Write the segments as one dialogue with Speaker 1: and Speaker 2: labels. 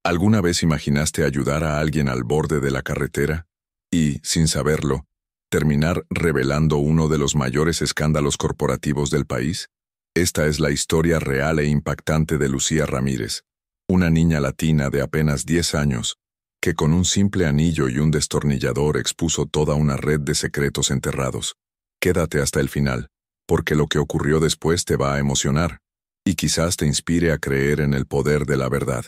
Speaker 1: ¿Alguna vez imaginaste ayudar a alguien al borde de la carretera y, sin saberlo, terminar revelando uno de los mayores escándalos corporativos del país? Esta es la historia real e impactante de Lucía Ramírez, una niña latina de apenas 10 años, que con un simple anillo y un destornillador expuso toda una red de secretos enterrados. Quédate hasta el final, porque lo que ocurrió después te va a emocionar, y quizás te inspire a creer en el poder de la verdad.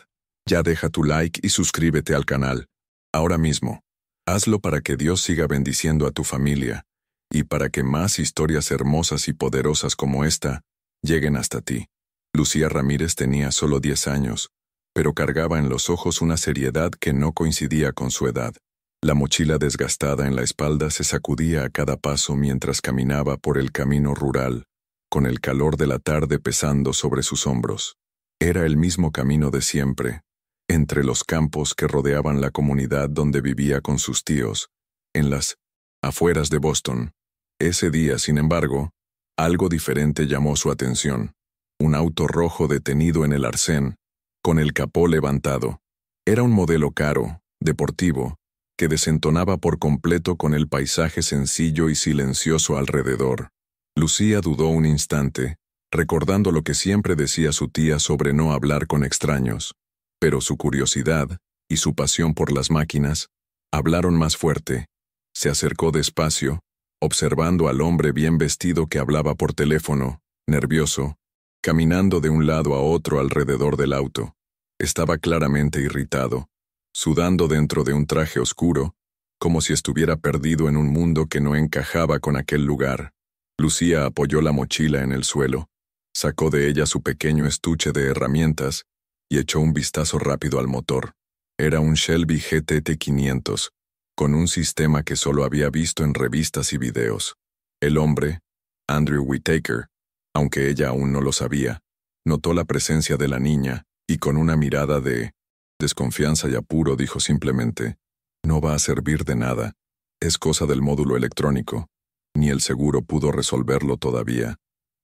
Speaker 1: Ya deja tu like y suscríbete al canal, ahora mismo. Hazlo para que Dios siga bendiciendo a tu familia, y para que más historias hermosas y poderosas como esta lleguen hasta ti. Lucía Ramírez tenía solo 10 años, pero cargaba en los ojos una seriedad que no coincidía con su edad. La mochila desgastada en la espalda se sacudía a cada paso mientras caminaba por el camino rural, con el calor de la tarde pesando sobre sus hombros. Era el mismo camino de siempre, entre los campos que rodeaban la comunidad donde vivía con sus tíos, en las afueras de Boston. Ese día, sin embargo, algo diferente llamó su atención. Un auto rojo detenido en el arcén, con el capó levantado. Era un modelo caro, deportivo, que desentonaba por completo con el paisaje sencillo y silencioso alrededor. Lucía dudó un instante, recordando lo que siempre decía su tía sobre no hablar con extraños. Pero su curiosidad y su pasión por las máquinas hablaron más fuerte. Se acercó despacio, observando al hombre bien vestido que hablaba por teléfono, nervioso, caminando de un lado a otro alrededor del auto. Estaba claramente irritado, sudando dentro de un traje oscuro, como si estuviera perdido en un mundo que no encajaba con aquel lugar. Lucía apoyó la mochila en el suelo, sacó de ella su pequeño estuche de herramientas y echó un vistazo rápido al motor. Era un Shelby GTT 500, con un sistema que solo había visto en revistas y videos. El hombre, Andrew Whitaker, aunque ella aún no lo sabía, notó la presencia de la niña y con una mirada de desconfianza y apuro dijo simplemente: «No va a servir de nada. Es cosa del módulo electrónico. Ni el seguro pudo resolverlo todavía».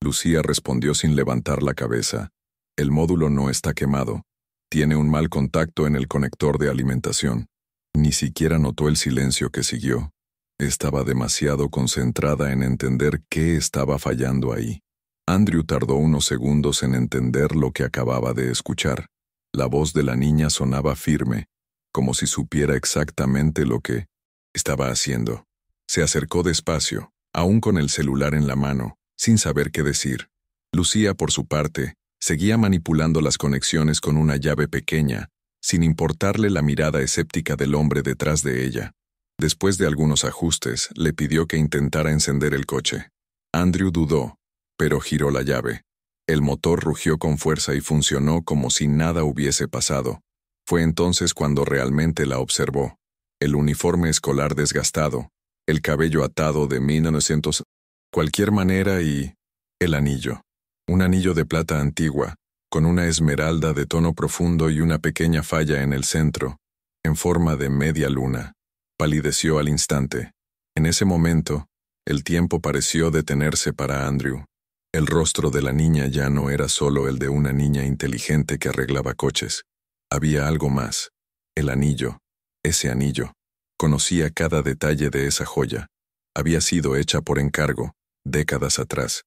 Speaker 1: Lucía respondió sin levantar la cabeza: «El módulo no está quemado. Tiene un mal contacto en el conector de alimentación». Ni siquiera notó el silencio que siguió. Estaba demasiado concentrada en entender qué estaba fallando ahí. Andrew tardó unos segundos en entender lo que acababa de escuchar. La voz de la niña sonaba firme, como si supiera exactamente lo que estaba haciendo. Se acercó despacio, aún con el celular en la mano, sin saber qué decir. Lucía, por su parte, seguía manipulando las conexiones con una llave pequeña, sin importarle la mirada escéptica del hombre detrás de ella. Después de algunos ajustes, le pidió que intentara encender el coche. Andrew dudó, pero giró la llave. El motor rugió con fuerza y funcionó como si nada hubiese pasado. Fue entonces cuando realmente la observó. El uniforme escolar desgastado, el cabello atado de 1900, cualquier manera y el anillo. Un anillo de plata antigua, con una esmeralda de tono profundo y una pequeña falla en el centro, en forma de media luna. Palideció al instante. En ese momento, el tiempo pareció detenerse para Andrew. El rostro de la niña ya no era solo el de una niña inteligente que arreglaba coches. Había algo más. El anillo. Ese anillo. Conocía cada detalle de esa joya. Había sido hecha por encargo, décadas atrás.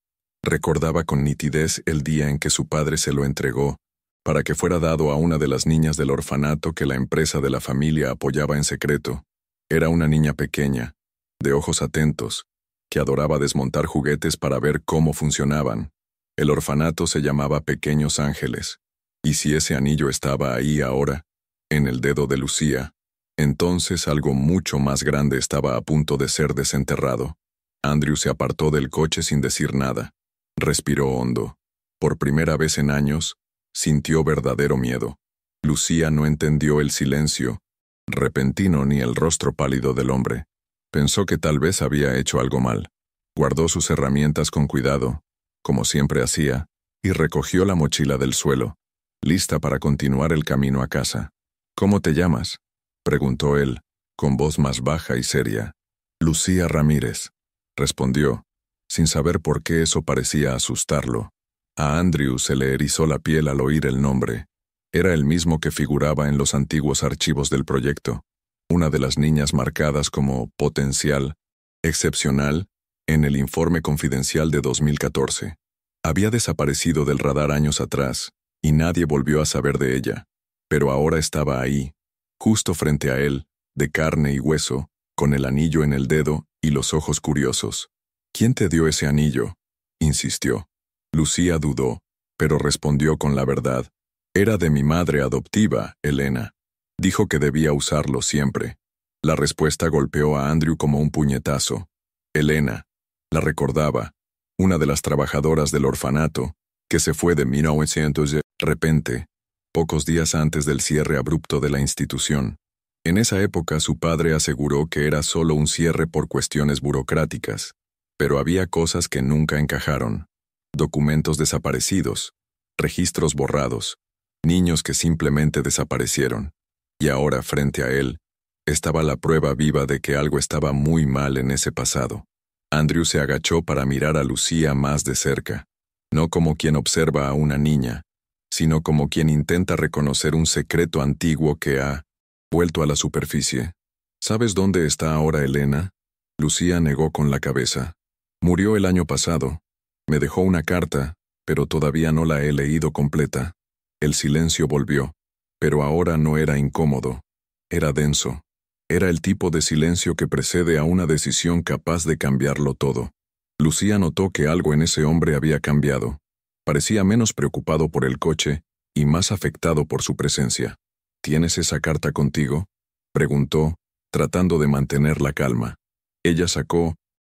Speaker 1: Recordaba con nitidez el día en que su padre se lo entregó, para que fuera dado a una de las niñas del orfanato que la empresa de la familia apoyaba en secreto. Era una niña pequeña, de ojos atentos, que adoraba desmontar juguetes para ver cómo funcionaban. El orfanato se llamaba Pequeños Ángeles, y si ese anillo estaba ahí ahora, en el dedo de Lucía, entonces algo mucho más grande estaba a punto de ser desenterrado. Andrew se apartó del coche sin decir nada. Respiró hondo. Por primera vez en años, sintió verdadero miedo. Lucía no entendió el silencio repentino ni el rostro pálido del hombre. Pensó que tal vez había hecho algo mal. Guardó sus herramientas con cuidado, como siempre hacía, y recogió la mochila del suelo, lista para continuar el camino a casa. «¿Cómo te llamas?», preguntó él, con voz más baja y seria. «Lucía Ramírez», respondió, sin saber por qué eso parecía asustarlo. A Andrew se le erizó la piel al oír el nombre. Era el mismo que figuraba en los antiguos archivos del proyecto, una de las niñas marcadas como potencial, excepcional, en el informe confidencial de 2014. Había desaparecido del radar años atrás, y nadie volvió a saber de ella, pero ahora estaba ahí, justo frente a él, de carne y hueso, con el anillo en el dedo y los ojos curiosos. ¿Quién te dio ese anillo?, insistió. Lucía dudó, pero respondió con la verdad. Era de mi madre adoptiva, Elena. Dijo que debía usarlo siempre. La respuesta golpeó a Andrew como un puñetazo. Elena, la recordaba, una de las trabajadoras del orfanato, que se fue de 1900 de repente, pocos días antes del cierre abrupto de la institución. En esa época su padre aseguró que era solo un cierre por cuestiones burocráticas, pero había cosas que nunca encajaron. Documentos desaparecidos, registros borrados, niños que simplemente desaparecieron. Y ahora, frente a él, estaba la prueba viva de que algo estaba muy mal en ese pasado. Andrew se agachó para mirar a Lucía más de cerca, no como quien observa a una niña, sino como quien intenta reconocer un secreto antiguo que ha vuelto a la superficie. ¿Sabes dónde está ahora Elena? Lucía negó con la cabeza. Murió el año pasado. Me dejó una carta, pero todavía no la he leído completa. El silencio volvió, pero ahora no era incómodo. Era denso. Era el tipo de silencio que precede a una decisión capaz de cambiarlo todo. Lucía notó que algo en ese hombre había cambiado. Parecía menos preocupado por el coche y más afectado por su presencia. ¿Tienes esa carta contigo?, preguntó, tratando de mantener la calma. Ella sacó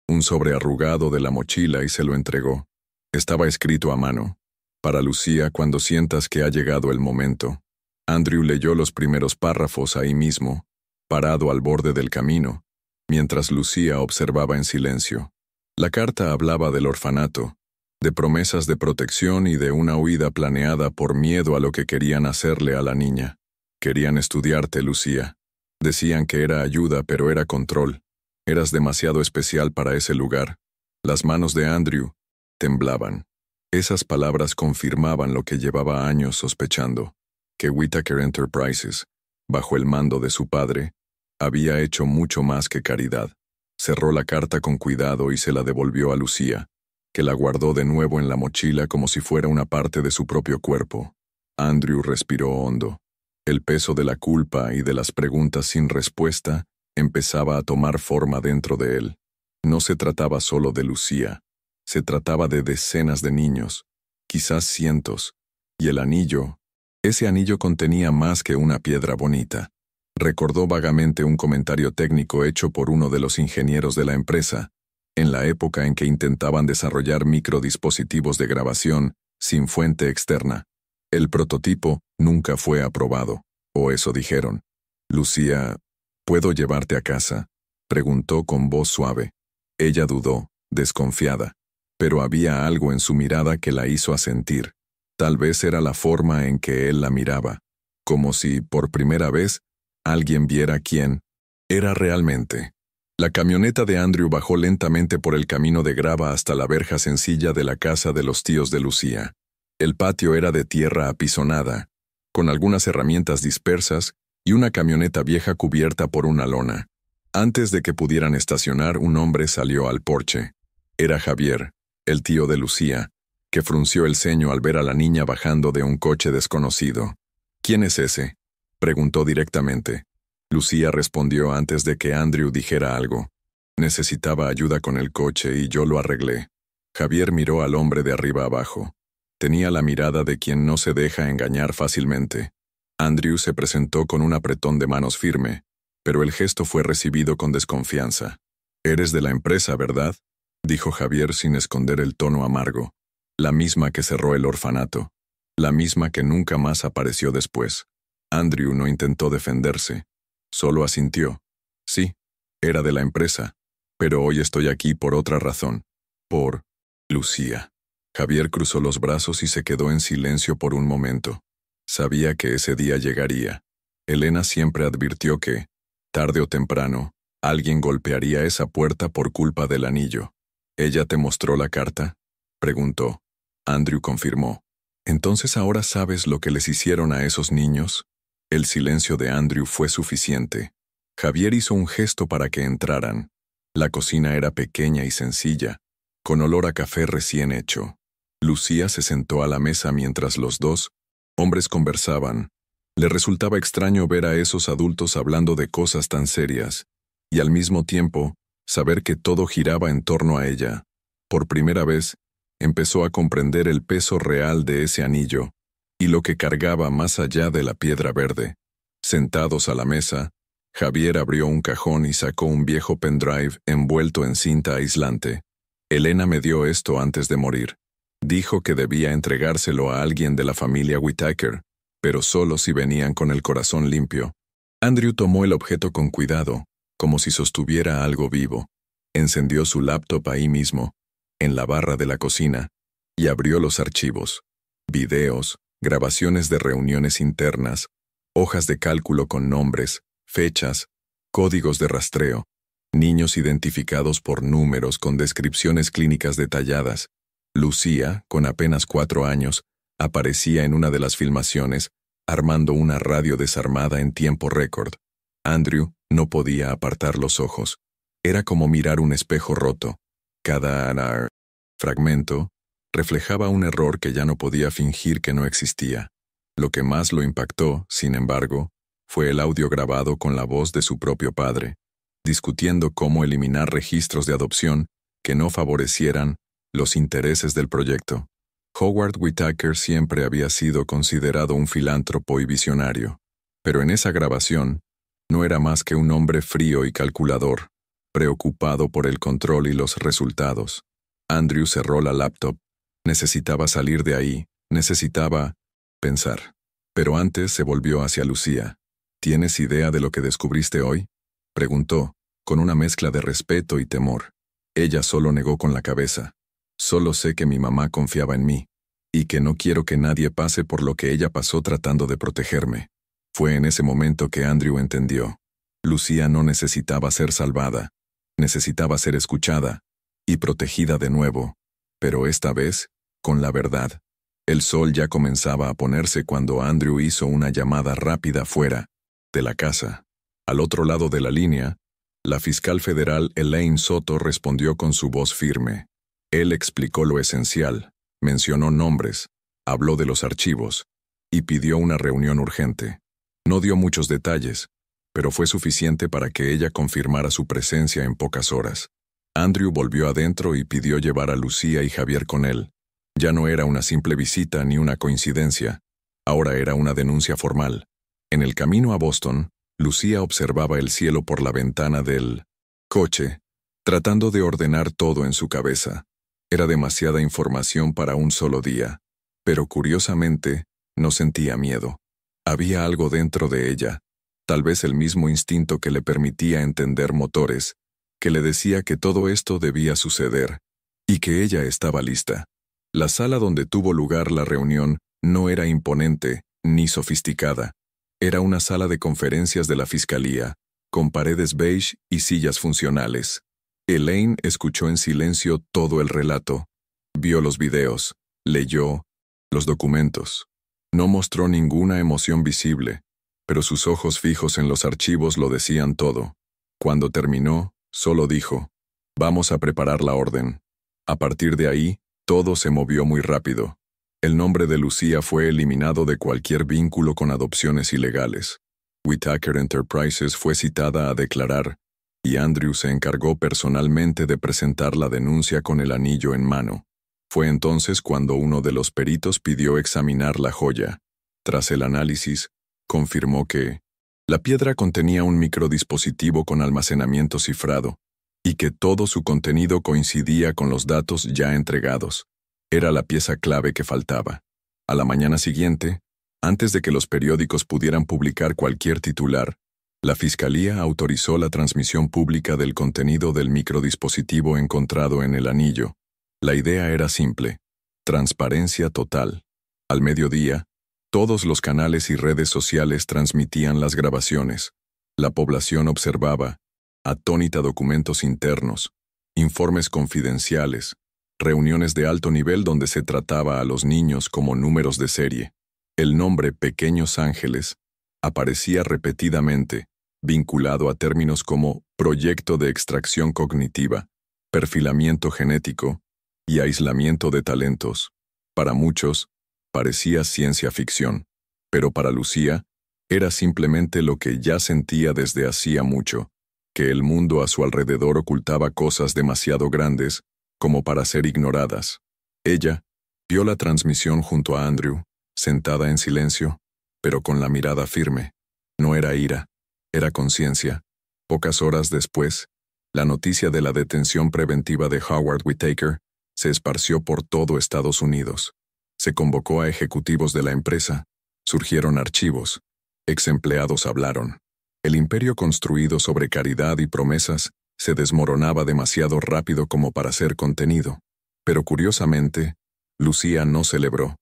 Speaker 1: un sobre arrugado de la mochila y se lo entregó. Estaba escrito a mano. Para Lucía, cuando sientas que ha llegado el momento. Andrew leyó los primeros párrafos ahí mismo, parado al borde del camino, mientras Lucía observaba en silencio. La carta hablaba del orfanato, de promesas de protección y de una huida planeada por miedo a lo que querían hacerle a la niña. Querían estudiarte, Lucía. Decían que era ayuda, pero era control. Eras demasiado especial para ese lugar. Las manos de Andrew temblaban. Esas palabras confirmaban lo que llevaba años sospechando, que Whitaker Enterprises, bajo el mando de su padre, había hecho mucho más que caridad. Cerró la carta con cuidado y se la devolvió a Lucía, que la guardó de nuevo en la mochila como si fuera una parte de su propio cuerpo. Andrew respiró hondo. El peso de la culpa y de las preguntas sin respuesta empezaba a tomar forma dentro de él. No se trataba solo de Lucía. Se trataba de decenas de niños, quizás cientos, y el anillo, ese anillo contenía más que una piedra bonita. Recordó vagamente un comentario técnico hecho por uno de los ingenieros de la empresa, en la época en que intentaban desarrollar microdispositivos de grabación sin fuente externa. El prototipo nunca fue aprobado, o eso dijeron. Lucía, ¿puedo llevarte a casa?, preguntó con voz suave. Ella dudó, desconfiada. Pero había algo en su mirada que la hizo asentir. Tal vez era la forma en que él la miraba, como si, por primera vez, alguien viera quién era realmente. La camioneta de Andrew bajó lentamente por el camino de grava hasta la verja sencilla de la casa de los tíos de Lucía. El patio era de tierra apisonada, con algunas herramientas dispersas y una camioneta vieja cubierta por una lona. Antes de que pudieran estacionar, un hombre salió al porche. Era Javier, el tío de Lucía, que frunció el ceño al ver a la niña bajando de un coche desconocido. ¿Quién es ese?, preguntó directamente. Lucía respondió antes de que Andrew dijera algo. Necesitaba ayuda con el coche y yo lo arreglé. Javier miró al hombre de arriba abajo. Tenía la mirada de quien no se deja engañar fácilmente. Andrew se presentó con un apretón de manos firme, pero el gesto fue recibido con desconfianza. «Eres de la empresa, ¿verdad?», dijo Javier sin esconder el tono amargo. La misma que cerró el orfanato. La misma que nunca más apareció después. Andrew no intentó defenderse. Solo asintió. Sí, era de la empresa, pero hoy estoy aquí por otra razón. Por Lucía. Javier cruzó los brazos y se quedó en silencio por un momento. Sabía que ese día llegaría. Elena siempre advirtió que, tarde o temprano, alguien golpearía esa puerta por culpa del anillo. ¿Ella te mostró la carta?, preguntó. Andrew confirmó. ¿Entonces ahora sabes lo que les hicieron a esos niños? El silencio de Andrew fue suficiente. Javier hizo un gesto para que entraran. La cocina era pequeña y sencilla, con olor a café recién hecho. Lucía se sentó a la mesa mientras los dos hombres conversaban. Le resultaba extraño ver a esos adultos hablando de cosas tan serias, y al mismo tiempo, saber que todo giraba en torno a ella. Por primera vez, empezó a comprender el peso real de ese anillo, y lo que cargaba más allá de la piedra verde. Sentados a la mesa, Javier abrió un cajón y sacó un viejo pendrive envuelto en cinta aislante. Elena me dio esto antes de morir. Dijo que debía entregárselo a alguien de la familia Whittaker, pero solo si venían con el corazón limpio. Andrew tomó el objeto con cuidado, como si sostuviera algo vivo. Encendió su laptop ahí mismo, en la barra de la cocina, y abrió los archivos. Videos, grabaciones de reuniones internas, hojas de cálculo con nombres, fechas, códigos de rastreo, niños identificados por números con descripciones clínicas detalladas. Lucía, con apenas 4 años, aparecía en una de las filmaciones, armando una radio desarmada en tiempo récord. Andrew no podía apartar los ojos. Era como mirar un espejo roto. Cada fragmento reflejaba un error que ya no podía fingir que no existía. Lo que más lo impactó, sin embargo, fue el audio grabado con la voz de su propio padre, discutiendo cómo eliminar registros de adopción que no favorecieran los intereses del proyecto. Howard Whittaker siempre había sido considerado un filántropo y visionario, pero en esa grabación no era más que un hombre frío y calculador, preocupado por el control y los resultados. Andrew cerró la laptop. Necesitaba salir de ahí, necesitaba pensar. Pero antes se volvió hacia Lucía. ¿Tienes idea de lo que descubriste hoy?, preguntó, con una mezcla de respeto y temor. Ella solo negó con la cabeza. Solo sé que mi mamá confiaba en mí, y que no quiero que nadie pase por lo que ella pasó tratando de protegerme. Fue en ese momento que Andrew entendió. Lucía no necesitaba ser salvada, necesitaba ser escuchada y protegida de nuevo, pero esta vez, con la verdad. El sol ya comenzaba a ponerse cuando Andrew hizo una llamada rápida fuera de la casa. Al otro lado de la línea, la fiscal federal Elaine Soto respondió con su voz firme. Él explicó lo esencial, mencionó nombres, habló de los archivos y pidió una reunión urgente. No dio muchos detalles, pero fue suficiente para que ella confirmara su presencia en pocas horas. Andrew volvió adentro y pidió llevar a Lucía y Javier con él. Ya no era una simple visita ni una coincidencia, ahora era una denuncia formal. En el camino a Boston, Lucía observaba el cielo por la ventana del coche, tratando de ordenar todo en su cabeza. Era demasiada información para un solo día, pero curiosamente, no sentía miedo. Había algo dentro de ella, tal vez el mismo instinto que le permitía entender motores, que le decía que todo esto debía suceder, y que ella estaba lista. La sala donde tuvo lugar la reunión no era imponente ni sofisticada. Era una sala de conferencias de la fiscalía, con paredes beige y sillas funcionales. Elaine escuchó en silencio todo el relato, vio los videos, leyó los documentos. No mostró ninguna emoción visible, pero sus ojos fijos en los archivos lo decían todo. Cuando terminó, solo dijo, «Vamos a preparar la orden». A partir de ahí, todo se movió muy rápido. El nombre de Lucía fue eliminado de cualquier vínculo con adopciones ilegales. Whittaker Enterprises fue citada a declarar, y Andrew se encargó personalmente de presentar la denuncia con el anillo en mano. Fue entonces cuando uno de los peritos pidió examinar la joya. Tras el análisis, confirmó que la piedra contenía un microdispositivo con almacenamiento cifrado, y que todo su contenido coincidía con los datos ya entregados. Era la pieza clave que faltaba. A la mañana siguiente, antes de que los periódicos pudieran publicar cualquier titular, la Fiscalía autorizó la transmisión pública del contenido del microdispositivo encontrado en el anillo. La idea era simple: transparencia total. Al mediodía, todos los canales y redes sociales transmitían las grabaciones. La población observaba, atónita, documentos internos, informes confidenciales, reuniones de alto nivel donde se trataba a los niños como números de serie. El nombre Pequeños Ángeles aparecía repetidamente, vinculado a términos como proyecto de extracción cognitiva, perfilamiento genético y aislamiento de talentos. Para muchos, parecía ciencia ficción, pero para Lucía, era simplemente lo que ya sentía desde hacía mucho, que el mundo a su alrededor ocultaba cosas demasiado grandes como para ser ignoradas. Ella vio la transmisión junto a Andrew, sentada en silencio, pero con la mirada firme. No era ira, era conciencia. Pocas horas después, la noticia de la detención preventiva de Howard Whittaker se esparció por todo Estados Unidos. Se convocó a ejecutivos de la empresa, surgieron archivos, ex-empleados hablaron. El imperio construido sobre caridad y promesas se desmoronaba demasiado rápido como para ser contenido. Pero curiosamente, Lucía no celebró.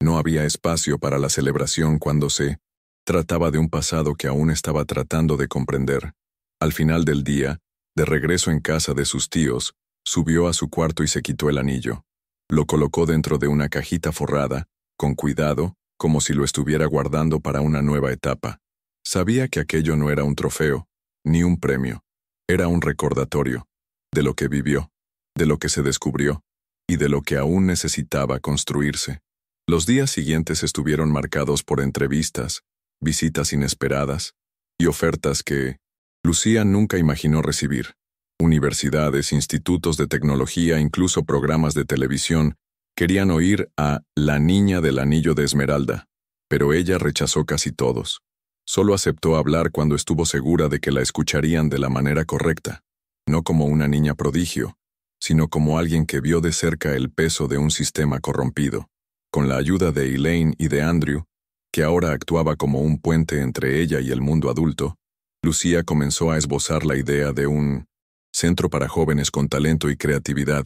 Speaker 1: No había espacio para la celebración cuando se trataba de un pasado que aún estaba tratando de comprender. Al final del día, de regreso en casa de sus tíos, subió a su cuarto y se quitó el anillo. Lo colocó dentro de una cajita forrada, con cuidado, como si lo estuviera guardando para una nueva etapa. Sabía que aquello no era un trofeo, ni un premio. Era un recordatorio de lo que vivió, de lo que se descubrió, y de lo que aún necesitaba construirse. Los días siguientes estuvieron marcados por entrevistas, visitas inesperadas y ofertas que Lucía nunca imaginó recibir. Universidades, institutos de tecnología, incluso programas de televisión, querían oír a la niña del anillo de esmeralda, pero ella rechazó casi todos. Solo aceptó hablar cuando estuvo segura de que la escucharían de la manera correcta, no como una niña prodigio, sino como alguien que vio de cerca el peso de un sistema corrompido. Con la ayuda de Elaine y de Andrew, que ahora actuaba como un puente entre ella y el mundo adulto, Lucía comenzó a esbozar la idea de un centro para jóvenes con talento y creatividad,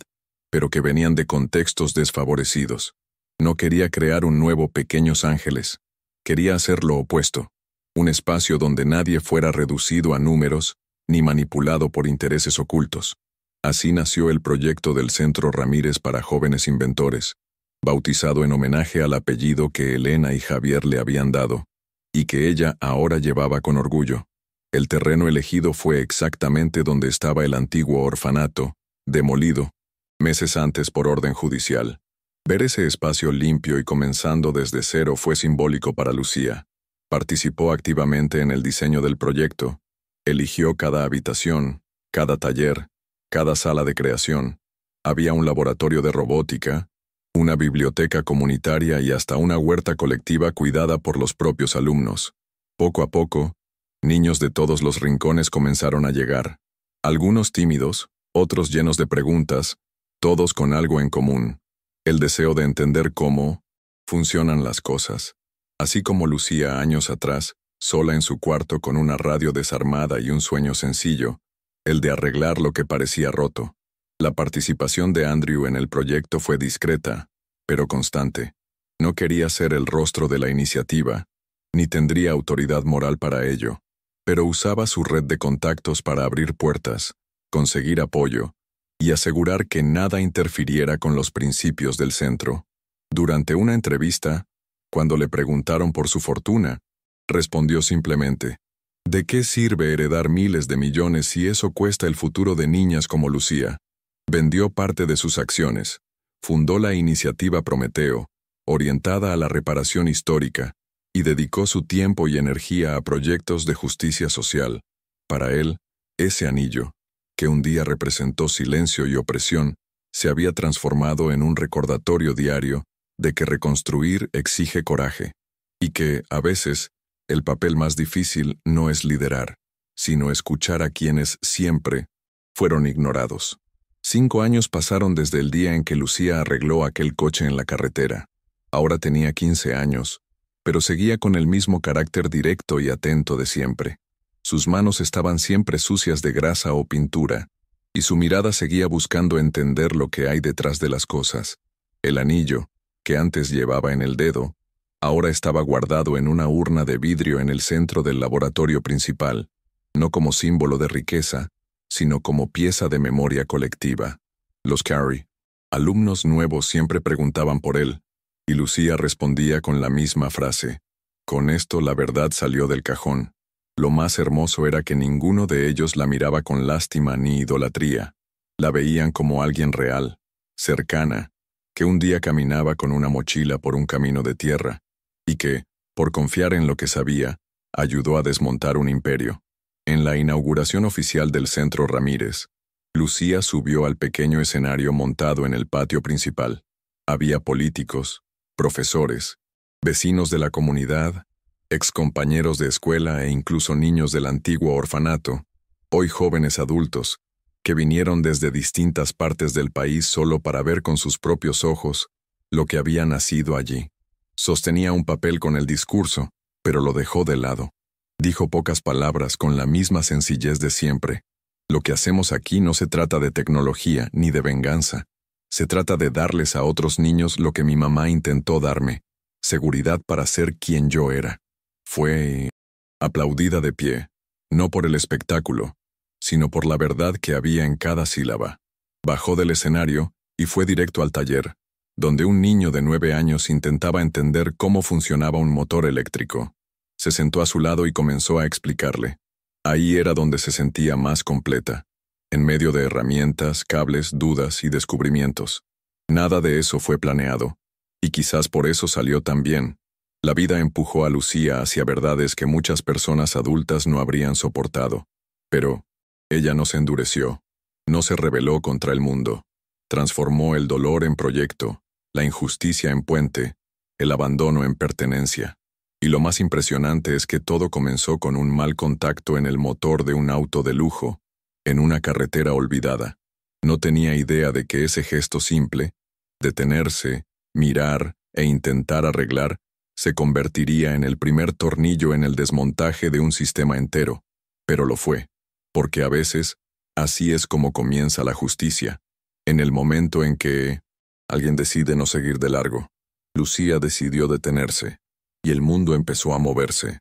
Speaker 1: pero que venían de contextos desfavorecidos. No quería crear un nuevo Pequeños Ángeles, quería hacer lo opuesto. Un espacio donde nadie fuera reducido a números ni manipulado por intereses ocultos. Así nació el proyecto del Centro Ramírez para Jóvenes Inventores, bautizado en homenaje al apellido que Elena y Javier le habían dado, y que ella ahora llevaba con orgullo. El terreno elegido fue exactamente donde estaba el antiguo orfanato, demolido, meses antes por orden judicial. Ver ese espacio limpio y comenzando desde cero fue simbólico para Lucía. Participó activamente en el diseño del proyecto, eligió cada habitación, cada taller, cada sala de creación. Había un laboratorio de robótica, una biblioteca comunitaria y hasta una huerta colectiva cuidada por los propios alumnos. Poco a poco, niños de todos los rincones comenzaron a llegar. Algunos tímidos, otros llenos de preguntas, todos con algo en común: el deseo de entender cómo funcionan las cosas. Así como Lucía años atrás, sola en su cuarto con una radio desarmada y un sueño sencillo, el de arreglar lo que parecía roto. La participación de Andrew en el proyecto fue discreta, pero constante. No quería ser el rostro de la iniciativa, ni tendría autoridad moral para ello, pero usaba su red de contactos para abrir puertas, conseguir apoyo y asegurar que nada interfiriera con los principios del centro. Durante una entrevista, cuando le preguntaron por su fortuna, respondió simplemente: ¿de qué sirve heredar miles de millones si eso cuesta el futuro de niñas como Lucía? Vendió parte de sus acciones, fundó la iniciativa Prometeo, orientada a la reparación histórica, y dedicó su tiempo y energía a proyectos de justicia social. Para él, ese anillo, que un día representó silencio y opresión, se había transformado en un recordatorio diario de que reconstruir exige coraje, y que, a veces, el papel más difícil no es liderar, sino escuchar a quienes siempre fueron ignorados. 5 años pasaron desde el día en que Lucía arregló aquel coche en la carretera. Ahora tenía 15 años, pero seguía con el mismo carácter directo y atento de siempre. Sus manos estaban siempre sucias de grasa o pintura, y su mirada seguía buscando entender lo que hay detrás de las cosas. El anillo, que antes llevaba en el dedo, ahora estaba guardado en una urna de vidrio en el centro del laboratorio principal, no como símbolo de riqueza, sino como pieza de memoria colectiva. Los Carey, Alumnos nuevos siempre preguntaban por él, y Lucía respondía con la misma frase. Con esto la verdad salió del cajón. Lo más hermoso era que ninguno de ellos la miraba con lástima ni idolatría. La veían como alguien real, cercana, que un día caminaba con una mochila por un camino de tierra, y que, por confiar en lo que sabía, ayudó a desmontar un imperio. En la inauguración oficial del Centro Ramírez, Lucía subió al pequeño escenario montado en el patio principal. Había políticos, profesores, vecinos de la comunidad, excompañeros de escuela e incluso niños del antiguo orfanato, hoy jóvenes adultos, que vinieron desde distintas partes del país solo para ver con sus propios ojos lo que había nacido allí. Sostenía un papel con el discurso, pero lo dejó de lado. Dijo pocas palabras con la misma sencillez de siempre. Lo que hacemos aquí no se trata de tecnología ni de venganza. Se trata de darles a otros niños lo que mi mamá intentó darme, seguridad para ser quien yo era. Fue aplaudida de pie, no por el espectáculo, sino por la verdad que había en cada sílaba. Bajó del escenario y fue directo al taller, donde un niño de 9 años intentaba entender cómo funcionaba un motor eléctrico. Se sentó a su lado y comenzó a explicarle. Ahí era donde se sentía más completa, en medio de herramientas, cables, dudas y descubrimientos. Nada de eso fue planeado, y quizás por eso salió tan bien. La vida empujó a Lucía hacia verdades que muchas personas adultas no habrían soportado. Pero ella no se endureció, no se rebeló contra el mundo. Transformó el dolor en proyecto, la injusticia en puente, el abandono en pertenencia. Y lo más impresionante es que todo comenzó con un mal contacto en el motor de un auto de lujo, en una carretera olvidada. No tenía idea de que ese gesto simple, detenerse, mirar e intentar arreglar, se convertiría en el primer tornillo en el desmontaje de un sistema entero. Pero lo fue, porque a veces, así es como comienza la justicia. En el momento en que alguien decide no seguir de largo, Lucía decidió detenerse, y el mundo empezó a moverse.